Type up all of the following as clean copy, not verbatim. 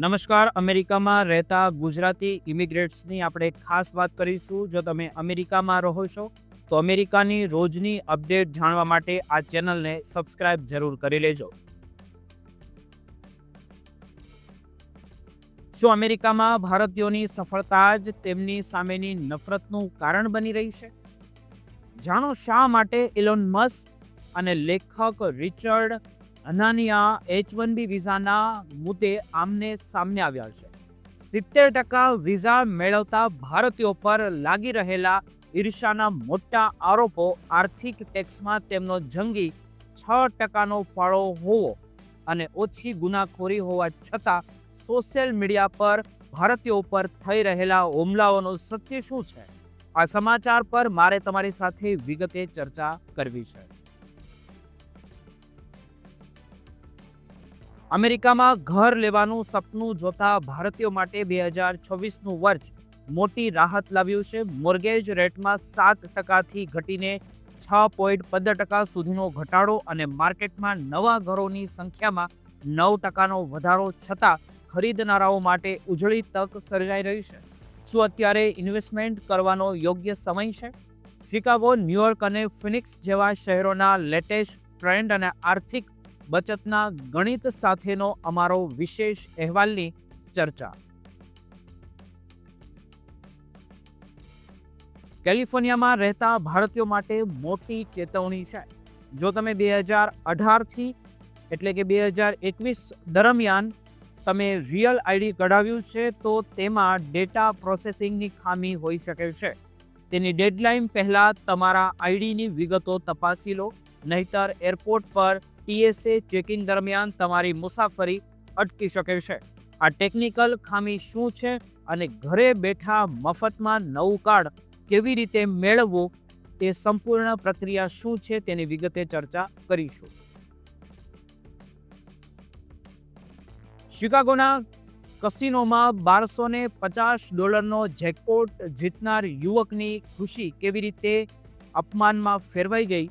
નમસ્કાર. અમેરિકામાં રહેતા ગુજરાતી ઇમિગ્રેટ્સની આપણે ખાસ વાત કરીશું. જો તમે અમેરિકામાં રહો છો તો અમેરિકાની રોજની અપડેટ જાણવા માટે આ ચેનલને સબસ્ક્રાઇબ જરૂર કરી લેજો. શું અમેરિકામાં ભારતીયોની સફળતા જ તેમની સામેની નફરતનું કારણ બની રહી છે? જાણો શા માટે ઇલોન મસ્ક અને લેખક રિચર્ડ હનાનિયા H-1B વિઝાના મુદ્દે આમને સામને આવ્યા છે. 70% વિઝા મેળવતા ભારતીયો પર લાગી રહેલા ઈર્ષ્યાના મોટા આરોપો, આર્થિક ટેક્સમાં તેમનો જંગી 6%નો ફાળો હોવો અને ઓછી ગુનાખોરી હોવા છતાં સોશિયલ મીડિયા પર ભારતીયો પર થઈ રહેલા હુમલાઓનું સત્ય શું છે? આ સમાચાર પર મારે તમારી સાથે વિગતે ચર્ચા કરવી છે. અમેરિકામાં ઘર લેવાનું સપનું જોતા ભારતીયો માટે 2026નું વર્ષ મોટી રાહત લાવ્યું છે. મોર્ગેજ રેટમાં 7%થી ઘટીને 6.15% સુધીનો ઘટાડો અને માર્કેટમાં નવા ઘરોની સંખ્યામાં 9%નો વધારો છતાં ખરીદનારાઓ માટે ઉજળી તક સર્જાઈ રહી છે. શું અત્યારે ઇન્વેસ્ટમેન્ટ કરવાનો યોગ્ય સમય છે? શિકાગો, ન્યુયોર્ક અને ફિનિક્સ જેવા શહેરોના લેટેસ્ટ ટ્રેન્ડ અને આર્થિક બચતના ગણિત સાથેનો અમારો વિશેષ અહેવાલની ચર્ચા. કેલિફોર્નિયામાં રહેતા ભારતીયો માટે મોટી ચેતવણી છે. જો તમે 2018થી એટલે કે 2021 દરમિયાન તમે રિયલ આઈડી કઢાવ્યું છે તો તેમાં ડેટા પ્રોસેસિંગની ખામી હોઈ શકે છે. તેની ડેડલાઇન પહેલાં તમારા આઈડીની વિગતો તપાસી લો, નહીતર એરપોર્ટ પર TSA ચેકિંગ દરમિયાન તમારી મુસાફરી અટકી શકે છે. આ ટેકનિકલ ખામી શું છે અને ઘરે બેઠા મફતમાં નવું કાર્ડ કેવી રીતે મેળવવું તે સંપૂર્ણ પ્રક્રિયા શું છે તેની વિગતે ચર્ચા કરીશું. શિકાગોના કસિનોમાં $1250નો જેકપોટ જીતનાર યુવકની ખુશી કેવી રીતે અપમાનમાં ફેરવાઈ ગઈ?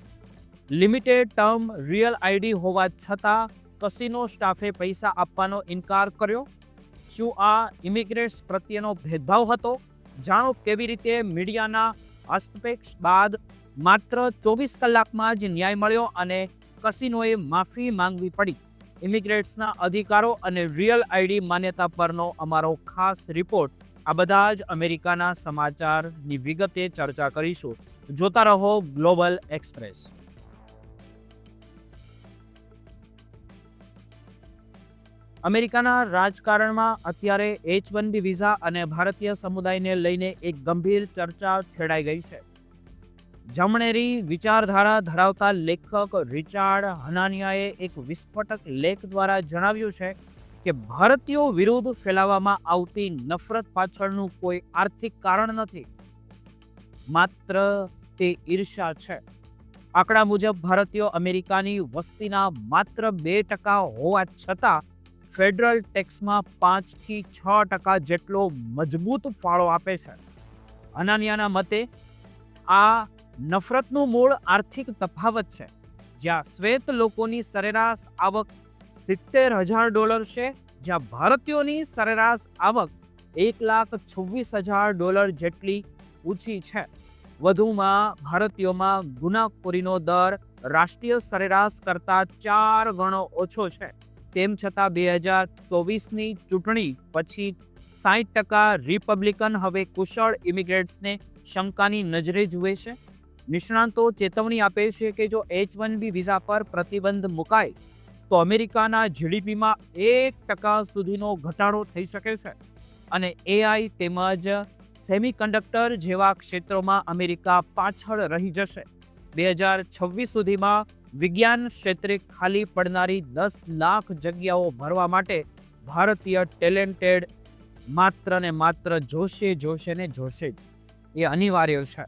લિમિટેડ ટર્મ રિયલ આઈડી હોવા છતાં કસિનો સ્ટાફે પૈસા આપવાનો ઇનકાર કર્યો. શું આ ઇમિગ્રેટ્સ પ્રત્યેનો ભેદભાવ હતો? જાણો કેવી રીતે મીડિયાના હસ્તક્ષેપ બાદ માત્ર 24 કલાકમાં જ ન્યાય મળ્યો અને કસિનોએ માફી માંગવી પડી. ઇમિગ્રેટ્સના અધિકારો અને રિયલ આઈડી માન્યતા પરનો અમારો ખાસ રિપોર્ટ. આ બધા જ અમેરિકાના સમાચારની વિગતે ચર્ચા કરીશું. જોતા રહો ગ્લોબલ એક્સપ્રેસ. અમેરિકાના રાજકારણમાં અત્યારે H-1B વિઝા અને ભારતીય સમુદાયને લઈને એક ગંભીર ચર્ચા છેડાઈ ગઈ છે. જમણેરી વિચારધારા ધરાવતા લેખક રિચાર્ડ હનાનિયાએ એક વિસ્ફોટક લેખ દ્વારા જણાવ્યું છે કે ભારતીયો વિરુદ્ધ ફેલાવવામાં આવતી નફરત પાછળનું કોઈ આર્થિક કારણ નથી, માત્ર તે ઈર્ષ્યા છે. આંકડા મુજબ ભારતીયો અમેરિકાની વસ્તીના માત્ર 2% હોવા છતાં ફેડરલ ટેક્સમાં 5થી 6% જેટલો મજબૂત ફાળો આપે છે. હનાનિયાના મતે આ નફરતનું મૂળ આર્થિક તફાવત છે. જ્યાં શ્વેત લોકોની સરેરાશ આવક $70,000 છે, જ્યાં ભારતીયોની સરેરાશ આવક $1,26,000 જેટલી ઊંચી છે. વધુમાં ભારતીયોમાં ગુનાખોરીનો દર રાષ્ટ્રીય સરેરાશ કરતાં 4 ગણો ઓછો છે. તેમ છતાં 2024ની ચૂંટણી પછી 60% રિપબ્લિકન હવે કુશળ ઇમિગ્રેટ્સને શંકાની નજરે જુએ છે. નિષ્ણાતો ચેતવણી આપે છે કે જો H-1B વિઝા પર પ્રતિબંધ મુકાય તો અમેરિકાના GDPમાં 1% સુધીનો ઘટાડો થઈ શકે છે અને AI તેમજ સેમિકન્ડક્ટર જેવા ક્ષેત્રોમાં અમેરિકા પાછળ રહી જશે. 2026 સુધીમાં વિજ્ઞાન ક્ષેત્રે ખાલી પડનારી 10 લાખ જગ્યાઓ ભરવા માટે ભારતીય ટેલેન્ટેડ માત્ર ને માત્ર જોશે ને જોશે જ. એ અનિવાર્ય છે.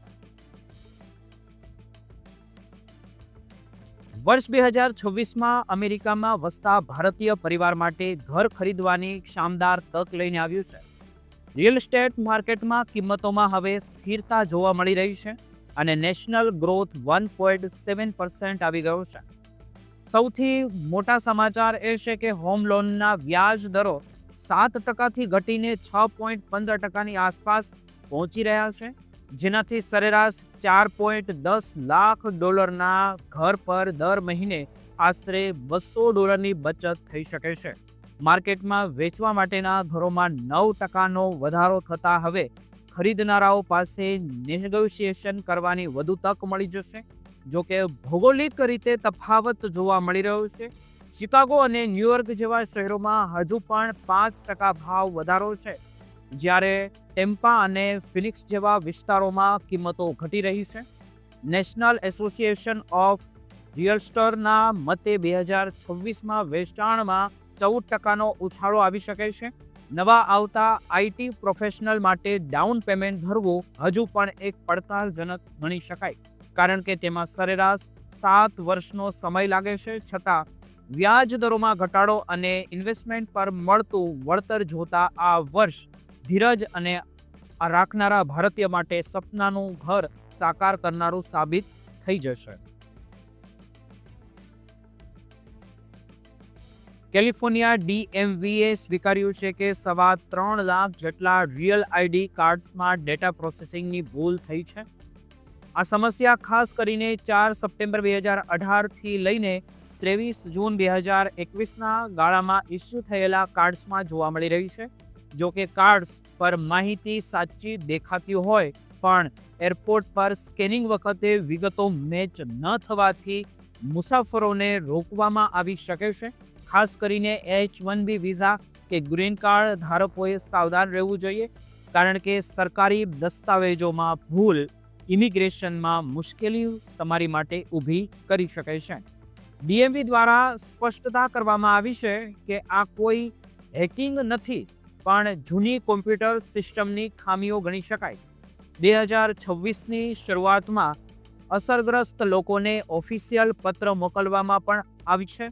વર્ષ 2026માં અમેરિકામાં વસતા ભારતીય પરિવાર માટે ઘર ખરીદવાની શાનદાર તક લઈને આવ્યું છે. રિયલ એસ્ટેટ માર્કેટમાં કિંમતોમાં હવે સ્થિરતા જોવા મળી રહી છે અને નેશનલ ગ્રોથ 1.7% આવી ગયો છે. સૌથી મોટા સમાચાર એ છે કે હોમ લોનના વ્યાજ દરો 7%થી ઘટીને 6.15%ની આસપાસ પહોંચી રહ્યા છે, જેનાથી સરેરાશ $4.10 લાખ ઘર પર દર મહિને આશરે $200 બચત થઈ શકે છે. માર્કેટમાં વેચવા માટેના ઘરોમાં 9%નો વધારો થતાં હવે ખરીદનારાઓ પાસે નેગોશિએશન કરવાની વધુ તક મળી જશે. જોકે ભૌગોલિક રીતે તફાવત જોવા મળી રહ્યો છે. શિકાગો અને ન્યૂયોર્ક જેવા શહેરોમાં હજુ પણ 5% ભાવ વધારો છે, જ્યારે ટેમ્પા અને ફિનિક્સ જેવા વિસ્તારોમાં કિંમતો ઘટી રહી છે. નેશનલ એસોસિએશન ઓફ રિયલ્ટર્સના મતે 2026માં વેચાણમાં 14%નો ઉછાળો આવી શકે છે. નવા આવતા આઈટી પ્રોફેશનલ માટે ડાઉન પેમેન્ટ ભરવું હજુ પણ એક પડકારજનક ગણી શકાય, કારણ કે તેમાં સરેરાશ 7 વર્ષનો સમય લાગે છે. છતાં વ્યાજ દરોમાં ઘટાડો અને ઇન્વેસ્ટમેન્ટ પર મળતું વળતર જોતા આ વર્ષ ધીરજ અને રાખનારા ભારતીય માટે સપનાનું ઘર સાકાર કરનારું સાબિત થઈ જશે. કેલિફોર્નિયા DMVએ સ્વીકાર્યું છે કે 3.25 લાખ જેટલા રિયલ આઈડી કાર્ડ્સમાં ડેટા પ્રોસેસિંગની ભૂલ થઈ છે. આ સમસ્યા ખાસ કરીને 4 સપ્ટેમ્બર 2018થી લઈને 23 જૂન 2021ના ગાળામાં ઇસ્યુ થયેલા કાર્ડ્સમાં જોવા મળી રહી છે. જો કે કાર્ડ્સ પર માહિતી સાચી દેખાતી હોય પણ એરપોર્ટ પર સ્કેનિંગ વખતે વિગતો મેચ ન થવાથી મુસાફરોને રોકવામાં આવી શકે છે. ખાસ કરીને H-1B વિઝા કે ગ્રીન કાર્ડ ધારકોએ સાવધાન રહેવું જોઈએ, કારણ કે સરકારી દસ્તાવેજોમાં ભૂલ ઇમિગ્રેશનમાં મુશ્કેલી તમારી માટે ઊભી કરી શકે છે. DMV દ્વારા સ્પષ્ટતા કરવામાં આવી છે કે આ કોઈ હેકિંગ નથી, પણ જૂની કોમ્પ્યુટર સિસ્ટમની ખામીઓ ગણી શકાય. 2026ની શરૂઆતમાં અસરગ્રસ્ત લોકોને ઓફિશિયલ પત્ર મોકલવામાં પણ આવી છે,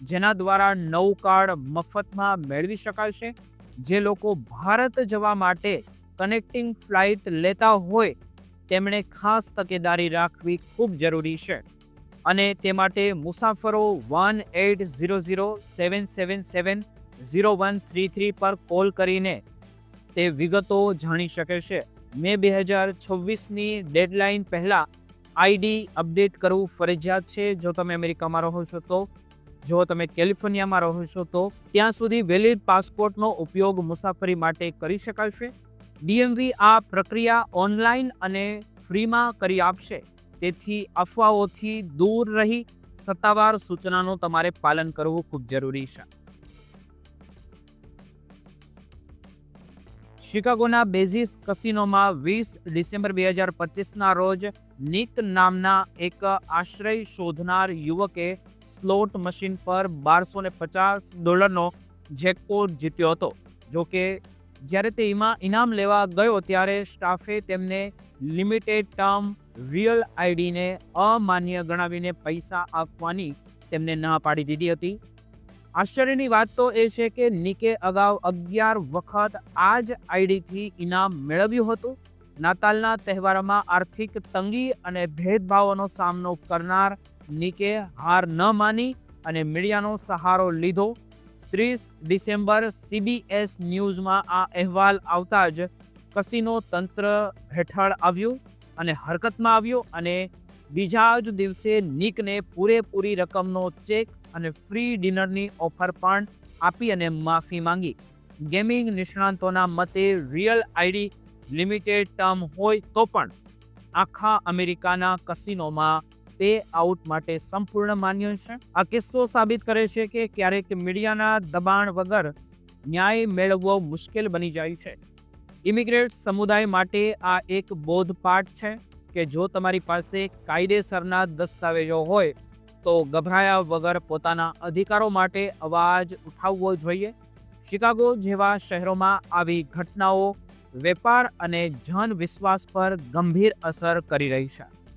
જેના દ્વારા નવું કાર્ડ મફતમાં મેળવી શકાશે. જે લોકો ભારત જવા માટે કનેક્ટિંગ ફ્લાઇટ લેતા હોય તેમણે ખાસ તકેદારી રાખવી ખૂબ જરૂરી છે, અને તે માટે મુસાફરો 1800-777-0133 પર કોલ કરીને તે વિગતો જાણી શકે છે. મે 2026ની ડેડલાઇન પહેલાં આઈડી અપડેટ કરવું ફરજિયાત છે જો તમે અમેરિકામાં રહો છો તો. જો તમે કેલિફોર્નિયામાં રહો છો તો ત્યાં સુધી વેલિડ પાસપોર્ટનો ઉપયોગ મુસાફરી માટે કરી શકાશે. DMV આ પ્રક્રિયા ઓનલાઈન અને ફ્રીમાં કરી આપશે, તેથી અફવાઓથી દૂર રહી સત્તાવાર સૂચનાનું તમારે પાલન કરવું ખૂબ જરૂરી છે. શિકાગોના બેઝિસ કસિનોમાં 20 ડિસેમ્બર 2025ના રોજ નિક નામના એક આશ્રય શોધનાર યુવકે સ્લોટ મશીન પર $1250નો જેકપોટ જીત્યો હતો. જોકે જ્યારે તે ઇનામ લેવા ગયો ત્યારે સ્ટાફે તેમને લિમિટેડ ટર્મ રિયલ આઈડીને અમાન્ય ગણાવીને પૈસા આપવાની તેમને ના પાડી દીધી હતી. આશ્ચર્યની વાત તો એ છે કે નિકે અગાઉ 11 વખત આ જ આઈડીથી ઇનામ મેળવ્યું હતું. નાતાલના તહેવારમાં આર્થિક તંગી અને ભેદભાવનો સામનો કરનાર નિકે હાર ન માની અને મીડિયાનો સહારો લીધો. 30 ડિસેમ્બર CBS ન્યૂઝમાં આ અહેવાલ આવતા જ કસિનો તંત્ર હેઠળ આવ્યું અને હરકતમાં આવ્યું, અને બીજા જ દિવસે નિકને પૂરેપૂરી રકમનો ચેક અને ફ્રી ડિનરની ઓફર પણ આપી અને માફી માંગી. ગેમિંગ નિષ્ણાતોના મતે રિયલ આઈડી લિમિટેડ ટર્મ હોય તો પણ આખા અમેરિકાના કસિનોમાં પે આઉટ માટે સંપૂર્ણ માન્ય છે. આ કિસ્સો સાબિત કરે છે કે ક્યારેક મીડિયાના દબાણ વગર ન્યાય મેળવવો મુશ્કેલ બની જાય છે. ઇમિગ્રેન્ટ સમુદાય માટે આ એક બોધપાઠ છે કે જો તમારી પાસે કાયદેસરના દસ્તાવેજો હોય તો ગભરાયા વગર પોતાના અધિકારો માટે અવાજ ઉઠાવવો જોઈએ. શિકાગો જેવા શહેરોમાં આવી ઘટનાઓ વેપાર અને જન વિશ્વાસ પર ગંભીર અસર કરી રહી છે.